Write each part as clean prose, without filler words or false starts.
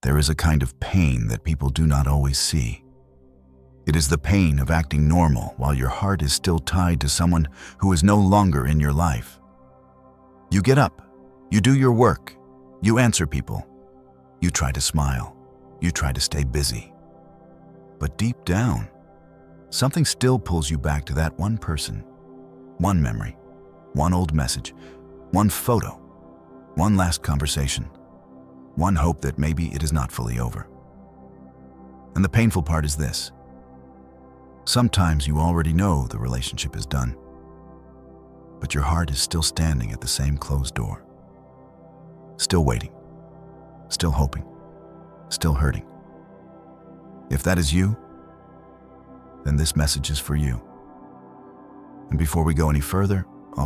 there is a kind of pain that people do not always see. It is the pain of acting normal while your heart is still tied to someone who is no longer in your life. You get up, you do your work, you answer people, you try to smile, you try to stay busy. But deep down, something still pulls you back to that one person, one memory, one old message, one photo, one last conversation, one hope that maybe it is not fully over. And the painful part is this. Sometimes you already know the relationship is done, but your heart is still standing at the same closed door, still waiting, still hoping, still hurting. If that is you, then this message is for you. And before we go any further, I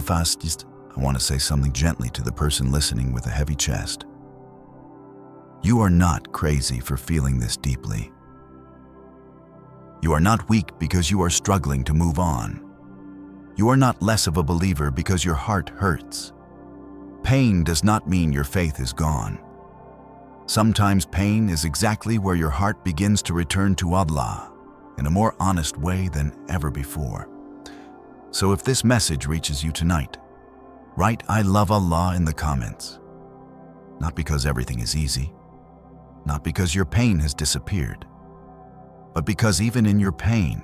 want to say something gently to the person listening with a heavy chest. You are not crazy for feeling this deeply. You are not weak because you are struggling to move on. You are not less of a believer because your heart hurts. Pain does not mean your faith is gone. Sometimes pain is exactly where your heart begins to return to Allah in a more honest way than ever before. So if this message reaches you tonight, write "I love Allah" in the comments. Not because everything is easy, not because your pain has disappeared, but because even in your pain,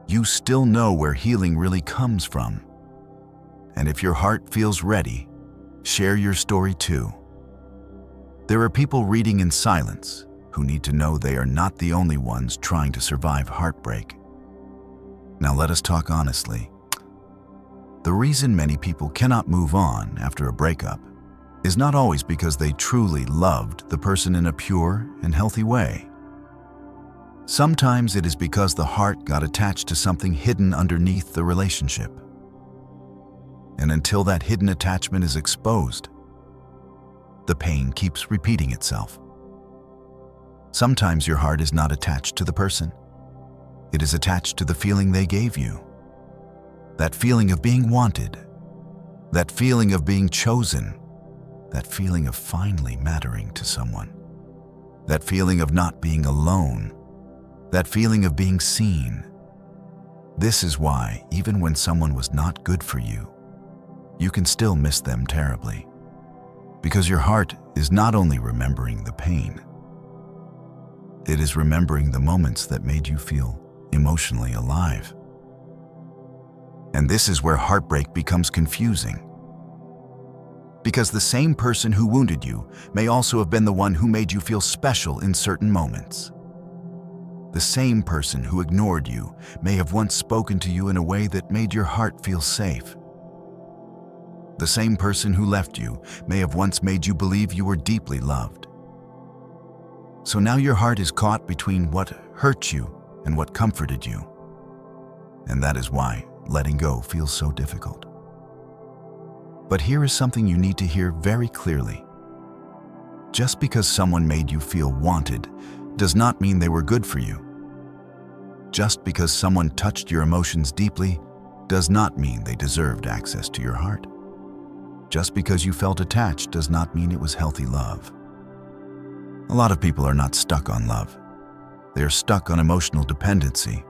you still know where healing really comes from. And if your heart feels ready, share your story too. There are people reading in silence who need to know they are not the only ones trying to survive heartbreak. Now let us talk honestly. The reason many people cannot move on after a breakup is not always because they truly loved the person in a pure and healthy way. Sometimes it is because the heart got attached to something hidden underneath the relationship. And until that hidden attachment is exposed, the pain keeps repeating itself. Sometimes your heart is not attached to the person. It is attached to the feeling they gave you. That feeling of being wanted. That feeling of being chosen. That feeling of finally mattering to someone. That feeling of not being alone. That feeling of being seen. This is why, even when someone was not good for you, you can still miss them terribly. Because your heart is not only remembering the pain, it is remembering the moments that made you feel emotionally alive. And this is where heartbreak becomes confusing. Because the same person who wounded you may also have been the one who made you feel special in certain moments. The same person who ignored you may have once spoken to you in a way that made your heart feel safe. The same person who left you may have once made you believe you were deeply loved. So now your heart is caught between what hurt you and what comforted you. And that is why letting go feels so difficult. But here is something you need to hear very clearly. Just because someone made you feel wanted does not mean they were good for you. Just because someone touched your emotions deeply does not mean they deserved access to your heart. Just because you felt attached does not mean it was healthy love. A lot of people are not stuck on love. They are stuck on emotional dependency.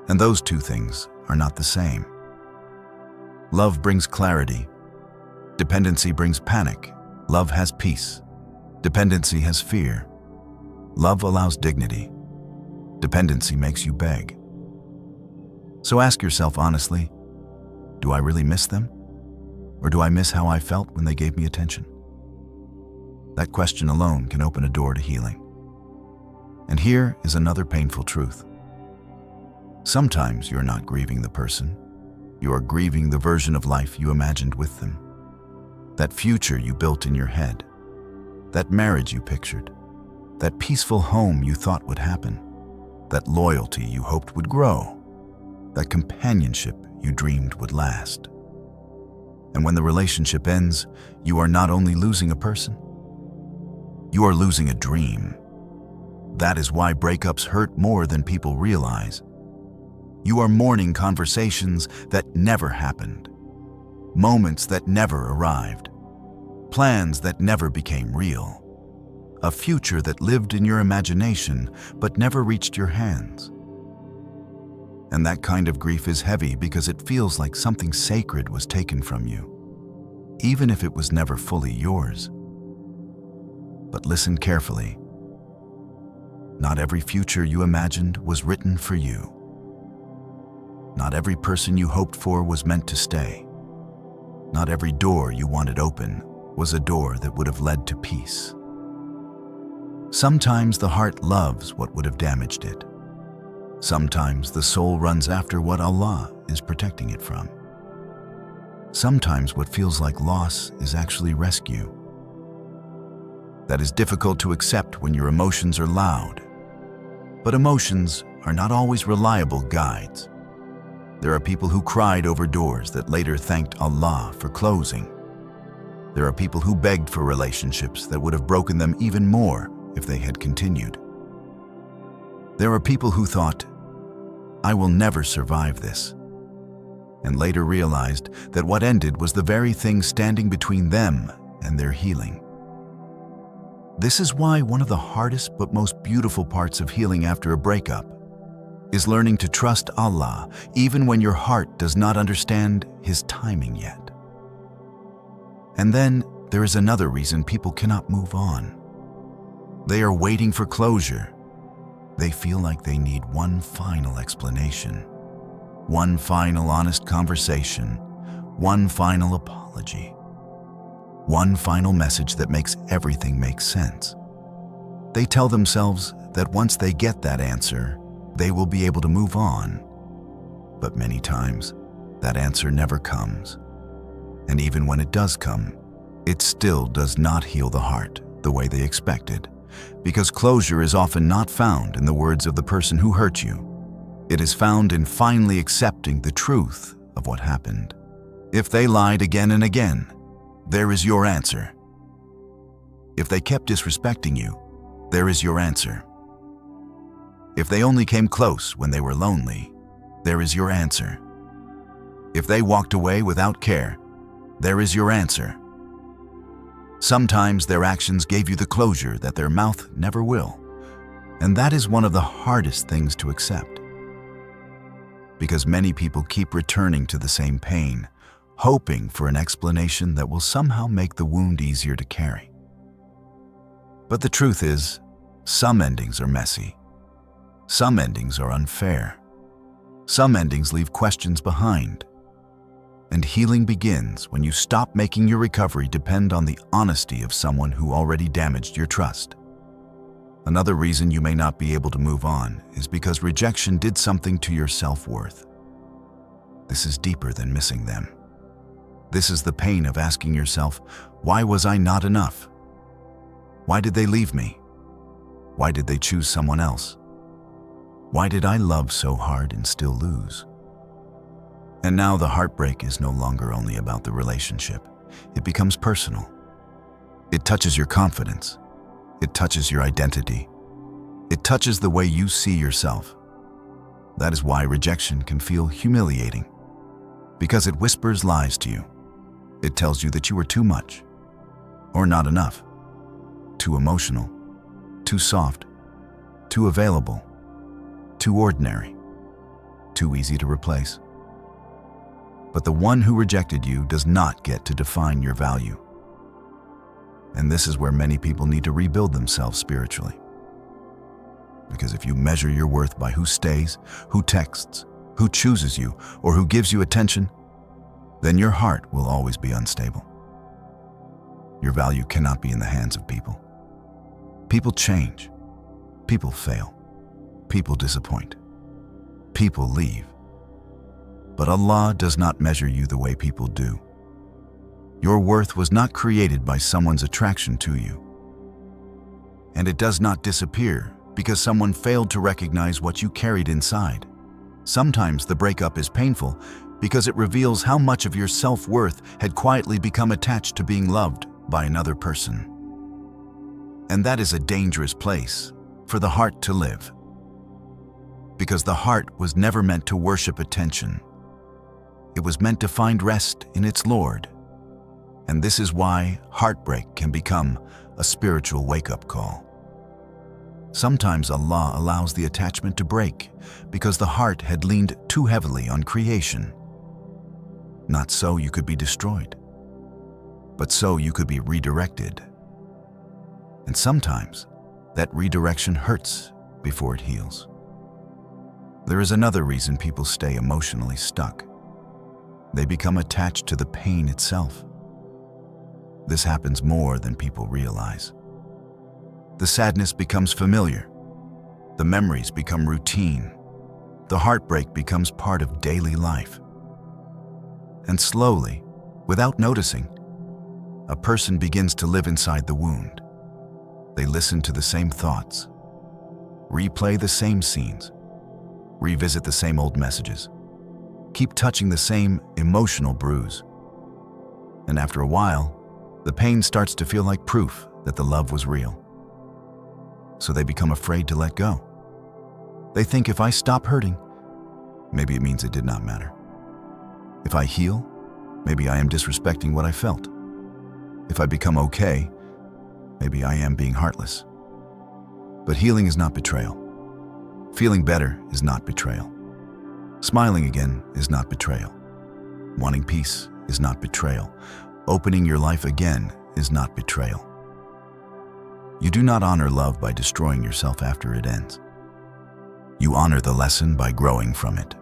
And those two things are not the same. Love brings clarity. Dependency brings panic. Love has peace. Dependency has fear. Love allows dignity. Dependency makes you beg. So ask yourself honestly, do I really miss them? Or do I miss how I felt when they gave me attention? That question alone can open a door to healing. And here is another painful truth. Sometimes you're not grieving the person. You are grieving the version of life you imagined with them. That future you built in your head. That marriage you pictured. That peaceful home you thought would happen. That loyalty you hoped would grow. That companionship you dreamed would last. And when the relationship ends, you are not only losing a person, you are losing a dream. That is why breakups hurt more than people realize. You are mourning conversations that never happened, moments that never arrived, plans that never became real, a future that lived in your imagination but never reached your hands. And that kind of grief is heavy because it feels like something sacred was taken from you, even if it was never fully yours. But listen carefully. Not every future you imagined was written for you. Not every person you hoped for was meant to stay. Not every door you wanted open was a door that would have led to peace. Sometimes the heart loves what would have damaged it. Sometimes the soul runs after what Allah is protecting it from. Sometimes what feels like loss is actually rescue. That is difficult to accept when your emotions are loud. But emotions are not always reliable guides. There are people who cried over doors that later thanked Allah for closing. There are people who begged for relationships that would have broken them even more if they had continued. There are people who thought, "I will never survive this," and later realized that what ended was the very thing standing between them and their healing. This is why one of the hardest but most beautiful parts of healing after a breakup is learning to trust Allah even when your heart does not understand His timing yet. And then there is another reason people cannot move on. They are waiting for closure. They feel like they need one final explanation, one final honest conversation, one final apology, one final message that makes everything make sense. They tell themselves that once they get that answer, they will be able to move on. But many times, that answer never comes. And even when it does come, it still does not heal the heart the way they expected, because closure is often not found in the words of the person who hurt you. It is found in finally accepting the truth of what happened. If they lied again and again, there is your answer. If they kept disrespecting you, there is your answer. If they only came close when they were lonely, there is your answer. If they walked away without care, there is your answer. Sometimes their actions gave you the closure that their mouth never will, and that is one of the hardest things to accept. Because many people keep returning to the same pain, hoping for an explanation that will somehow make the wound easier to carry. But the truth is, some endings are messy. Some endings are unfair. Some endings leave questions behind. And healing begins when you stop making your recovery depend on the honesty of someone who already damaged your trust. Another reason you may not be able to move on is because rejection did something to your self-worth. This is deeper than missing them. This is the pain of asking yourself, why was I not enough? Why did they leave me? Why did they choose someone else? Why did I love so hard and still lose? And now the heartbreak is no longer only about the relationship. It becomes personal. It touches your confidence. It touches your identity. It touches the way you see yourself. That is why rejection can feel humiliating, because it whispers lies to you. It tells you that you are too much, or not enough, too emotional, too soft, too available, too ordinary, too easy to replace. But the one who rejected you does not get to define your value. And this is where many people need to rebuild themselves spiritually. Because if you measure your worth by who stays, who texts, who chooses you, or who gives you attention, then your heart will always be unstable. Your value cannot be in the hands of people. People change. People fail. People disappoint. People leave. But Allah does not measure you the way people do. Your worth was not created by someone's attraction to you. And it does not disappear because someone failed to recognize what you carried inside. Sometimes the breakup is painful because it reveals how much of your self-worth had quietly become attached to being loved by another person. And that is a dangerous place for the heart to live. Because the heart was never meant to worship attention. It was meant to find rest in its Lord. And this is why heartbreak can become a spiritual wake-up call. Sometimes Allah allows the attachment to break because the heart had leaned too heavily on creation. Not so you could be destroyed, but so you could be redirected. And sometimes that redirection hurts before it heals. There is another reason people stay emotionally stuck. They become attached to the pain itself. This happens more than people realize. The sadness becomes familiar. The memories become routine. The heartbreak becomes part of daily life. And slowly, without noticing, a person begins to live inside the wound. They listen to the same thoughts, replay the same scenes, revisit the same old messages, keep touching the same emotional bruise. And after a while, the pain starts to feel like proof that the love was real. So they become afraid to let go. They think if I stop hurting, maybe it means it did not matter. If I heal, maybe I am disrespecting what I felt. If I become okay, maybe I am being heartless. But healing is not betrayal. Feeling better is not betrayal. Smiling again is not betrayal. Wanting peace is not betrayal. Opening your life again is not betrayal. You do not honor love by destroying yourself after it ends. You honor the lesson by growing from it.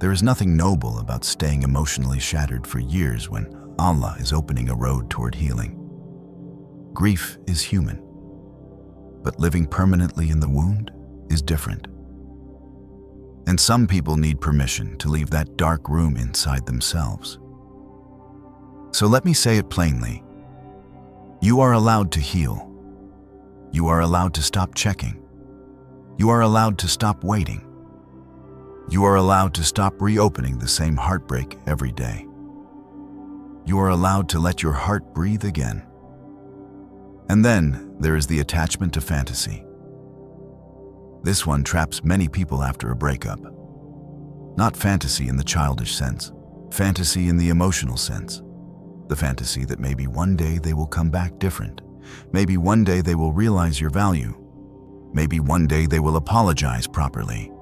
There is nothing noble about staying emotionally shattered for years when Allah is opening a road toward healing. Grief is human, but living permanently in the wound is different. And some people need permission to leave that dark room inside themselves. So let me say it plainly. You are allowed to heal. You are allowed to stop checking. You are allowed to stop waiting. You are allowed to stop reopening the same heartbreak every day. You are allowed to let your heart breathe again. And then there is the attachment to fantasy. This one traps many people after a breakup. Not fantasy in the childish sense, fantasy in the emotional sense. The fantasy that maybe one day they will come back different. Maybe one day they will realize your value. Maybe one day they will apologize properly.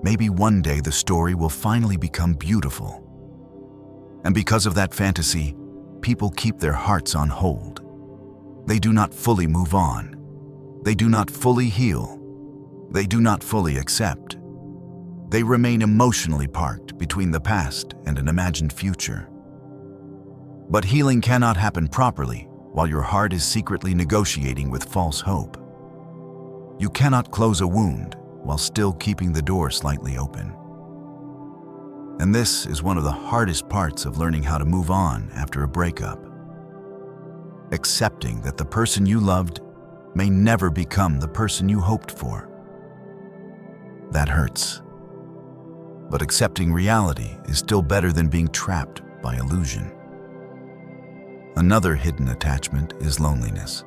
Maybe one day the story will finally become beautiful. And because of that fantasy, people keep their hearts on hold. They do not fully move on. They do not fully heal. They do not fully accept. They remain emotionally parked between the past and an imagined future. But healing cannot happen properly while your heart is secretly negotiating with false hope. You cannot close a wound while still keeping the door slightly open. And this is one of the hardest parts of learning how to move on after a breakup. Accepting that the person you loved may never become the person you hoped for. That hurts. But accepting reality is still better than being trapped by illusion. Another hidden attachment is loneliness.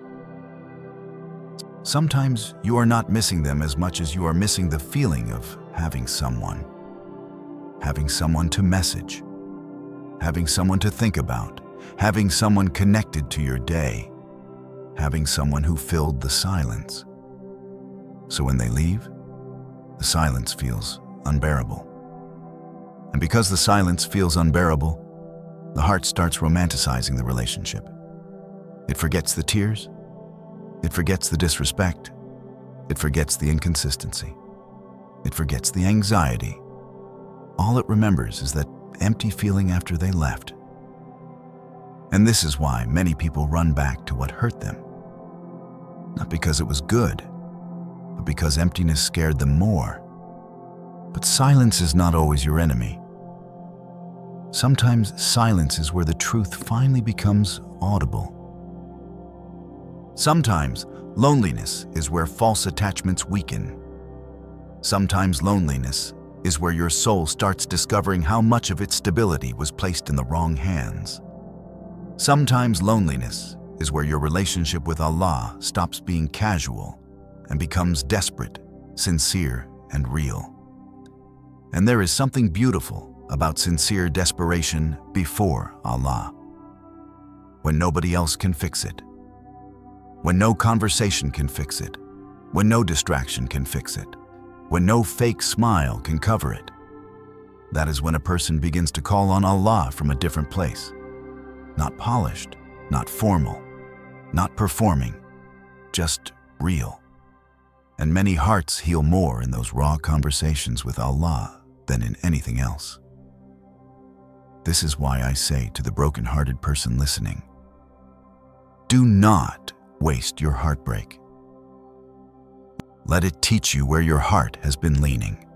Sometimes you are not missing them as much as you are missing the feeling of having someone to message, having someone to think about, having someone connected to your day, having someone who filled the silence. So when they leave, the silence feels unbearable. And because the silence feels unbearable, the heart starts romanticizing the relationship. It forgets the tears. It forgets the disrespect. It forgets the inconsistency. It forgets the anxiety. All it remembers is that empty feeling after they left. And this is why many people run back to what hurt them. Not because it was good, but because emptiness scared them more. But silence is not always your enemy. Sometimes silence is where the truth finally becomes audible. Sometimes loneliness is where false attachments weaken. Sometimes loneliness is where your soul starts discovering how much of its stability was placed in the wrong hands. Sometimes loneliness is where your relationship with Allah stops being casual and becomes desperate, sincere, and real. And there is something beautiful about sincere desperation before Allah. when nobody else can fix it, when no conversation can fix it, when no distraction can fix it, when no fake smile can cover it. That is when a person begins to call on Allah from a different place. Not polished, not formal, not performing, just real. And many hearts heal more in those raw conversations with Allah than in anything else. This is why I say to the broken-hearted person listening, do not waste your heartbreak. Let it teach you where your heart has been leaning.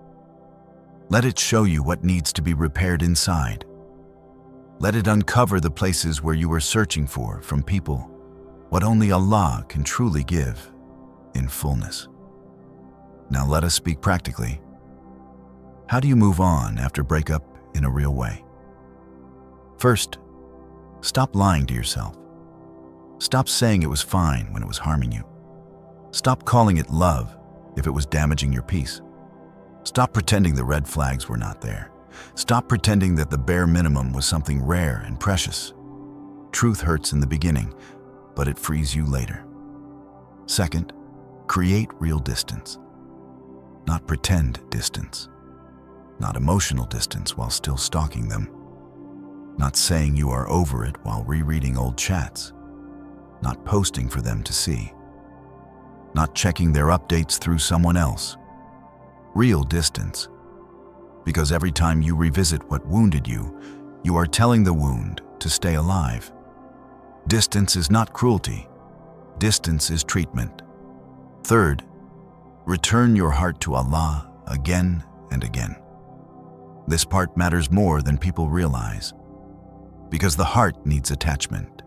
Let it show you what needs to be repaired inside. Let it uncover the places where you were searching for from people what only Allah can truly give in fullness. Now let us speak practically. How do you move on after breakup in a real way? First, stop lying to yourself. Stop saying it was fine when it was harming you. Stop calling it love if it was damaging your peace. Stop pretending the red flags were not there. Stop pretending that the bare minimum was something rare and precious. Truth hurts in the beginning, but it frees you later. Second, create real distance. Not pretend distance. Not emotional distance while still stalking them. Not saying you are over it while rereading old chats. Not posting for them to see. Not checking their updates through someone else. Real distance. Because every time you revisit what wounded you, you are telling the wound to stay alive. Distance is not cruelty. Distance is treatment. Third, return your heart to Allah again and again. This part matters more than people realize. Because the heart needs attachment.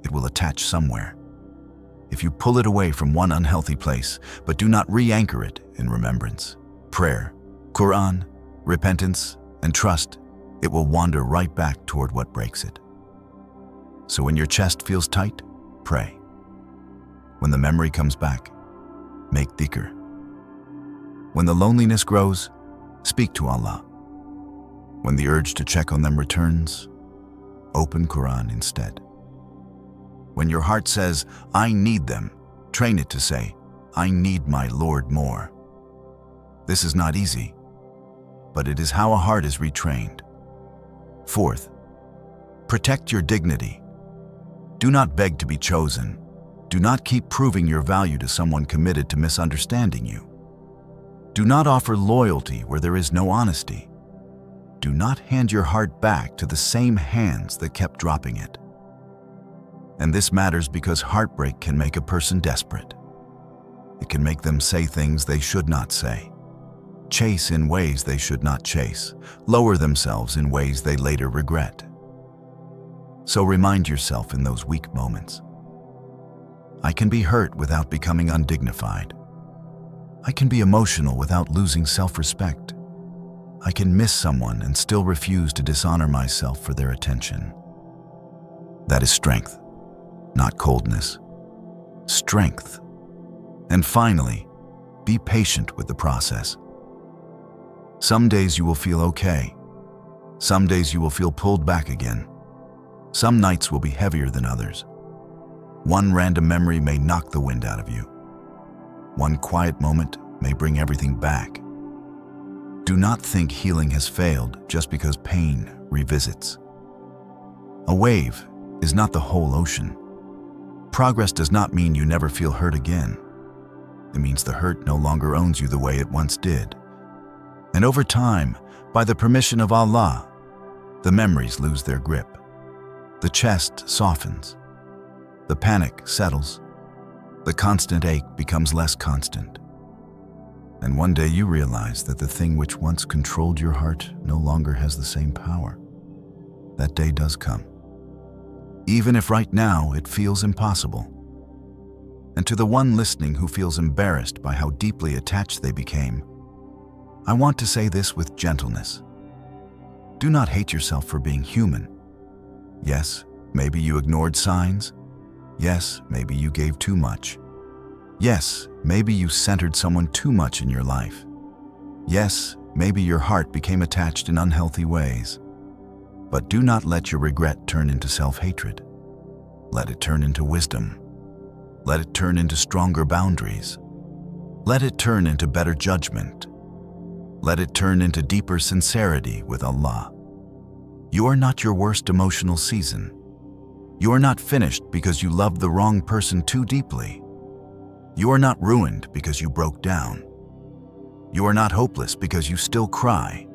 It will attach somewhere. If you pull it away from one unhealthy place, but do not re-anchor it in remembrance, prayer, Quran, repentance, and trust, it will wander right back toward what breaks it. So when your chest feels tight, pray. When the memory comes back, make dhikr. When the loneliness grows, speak to Allah. When the urge to check on them returns, open Quran instead. When your heart says, I need them, train it to say, I need my Lord more. This is not easy, but it is how a heart is retrained. Fourth, protect your dignity. Do not beg to be chosen. Do not keep proving your value to someone committed to misunderstanding you. Do not offer loyalty where there is no honesty. Do not hand your heart back to the same hands that kept dropping it. And this matters because heartbreak can make a person desperate. It can make them say things they should not say, chase in ways they should not chase, lower themselves in ways they later regret. So remind yourself in those weak moments. I can be hurt without becoming undignified. I can be emotional without losing self-respect. I can miss someone and still refuse to dishonor myself for their attention. That is strength, not coldness. Strength. And finally, be patient with the process. Some days you will feel okay. Some days you will feel pulled back again. Some nights will be heavier than others. One random memory may knock the wind out of you. One quiet moment may bring everything back. Do not think healing has failed just because pain revisits. A wave is not the whole ocean. Progress does not mean you never feel hurt again. It means the hurt no longer owns you the way it once did. And over time, by the permission of Allah, the memories lose their grip. The chest softens. The panic settles. The constant ache becomes less constant. And one day you realize that the thing which once controlled your heart no longer has the same power. That day does come. Even if right now it feels impossible. And to the one listening who feels embarrassed by how deeply attached they became, I want to say this with gentleness. Do not hate yourself for being human. Yes, maybe you ignored signs. Yes, maybe you gave too much. Yes, maybe you centered someone too much in your life. Yes, maybe your heart became attached in unhealthy ways. But do not let your regret turn into self-hatred. Let it turn into wisdom. Let it turn into stronger boundaries. Let it turn into better judgment. Let it turn into deeper sincerity with Allah. You are not your worst emotional season. You are not finished because you loved the wrong person too deeply. You are not ruined because you broke down. You are not hopeless because you still cry.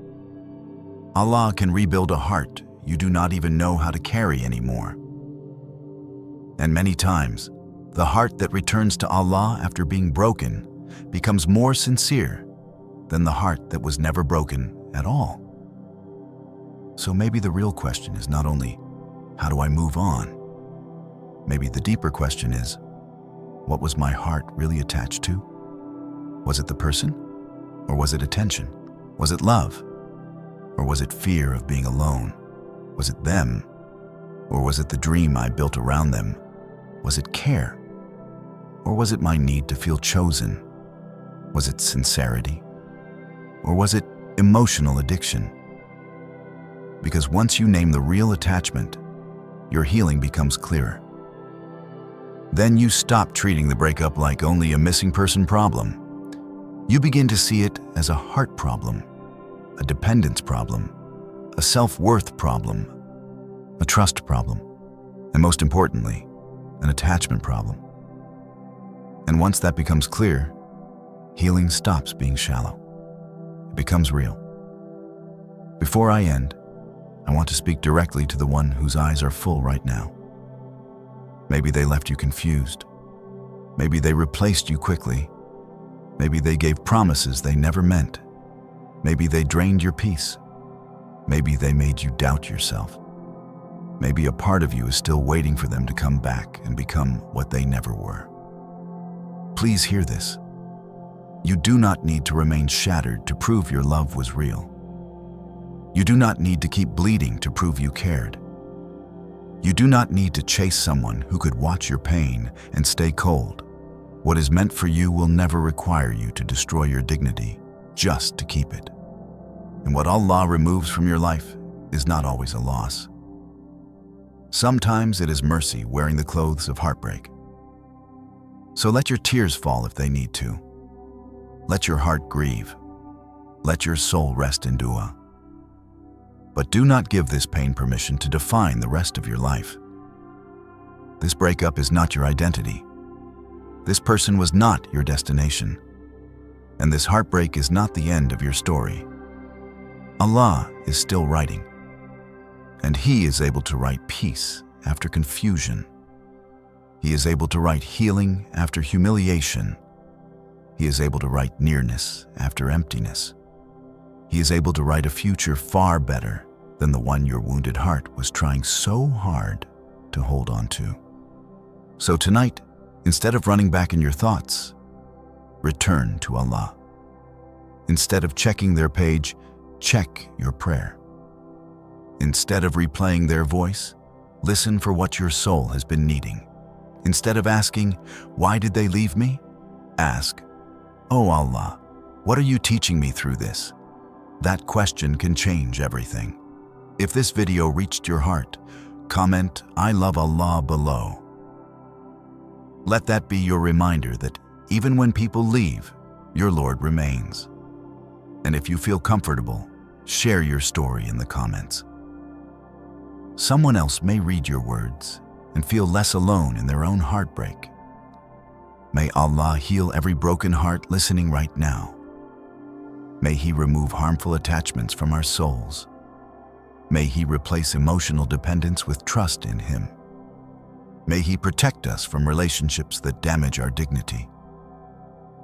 Allah can rebuild a heart you do not even know how to carry anymore. And many times, the heart that returns to Allah after being broken becomes more sincere than the heart that was never broken at all. So maybe the real question is not only, how do I move on? Maybe the deeper question is, what was my heart really attached to? Was it the person? Or was it attention? Was it love? Or was it fear of being alone? Was it them? Or was it the dream I built around them? Was it care? Or was it my need to feel chosen? Was it sincerity? Or was it emotional addiction? Because once you name the real attachment, your healing becomes clearer. Then you stop treating the breakup like only a missing person problem. You begin to see it as a heart problem, a dependence problem, a self-worth problem, a trust problem, and most importantly, an attachment problem. And once that becomes clear, healing stops being shallow. It becomes real. Before I end, I want to speak directly to the one whose eyes are full right now. Maybe they left you confused. Maybe they replaced you quickly. Maybe they gave promises they never meant. Maybe they drained your peace. Maybe they made you doubt yourself. Maybe a part of you is still waiting for them to come back and become what they never were. Please hear this. You do not need to remain shattered to prove your love was real. You do not need to keep bleeding to prove you cared. You do not need to chase someone who could watch your pain and stay cold. What is meant for you will never require you to destroy your dignity just to keep it. And what Allah removes from your life is not always a loss. Sometimes it is mercy wearing the clothes of heartbreak. So let your tears fall if they need to. Let your heart grieve. Let your soul rest in dua. But do not give this pain permission to define the rest of your life. This breakup is not your identity. This person was not your destination. And this heartbreak is not the end of your story. Allah is still writing. And He is able to write peace after confusion. He is able to write healing after humiliation. He is able to write nearness after emptiness. He is able to write a future far better than the one your wounded heart was trying so hard to hold on to. So tonight, instead of running back in your thoughts, return to Allah. Instead of checking their page, check your prayer. Instead of replaying their voice, listen for what your soul has been needing. Instead of asking, "Why did they leave me?" ask, "Oh Allah, what are you teaching me through this?" That question can change everything. If this video reached your heart, comment, "I love Allah" below. Let that be your reminder that even when people leave, your Lord remains. And if you feel comfortable, share your story in the comments. Someone else may read your words and feel less alone in their own heartbreak. May Allah heal every broken heart listening right now. May He remove harmful attachments from our souls. May He replace emotional dependence with trust in Him. May He protect us from relationships that damage our dignity.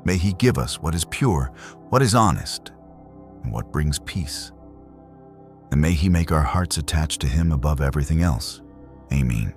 May He give us what is pure, what is honest, and what brings peace. And may He make our hearts attached to Him above everything else. Amen.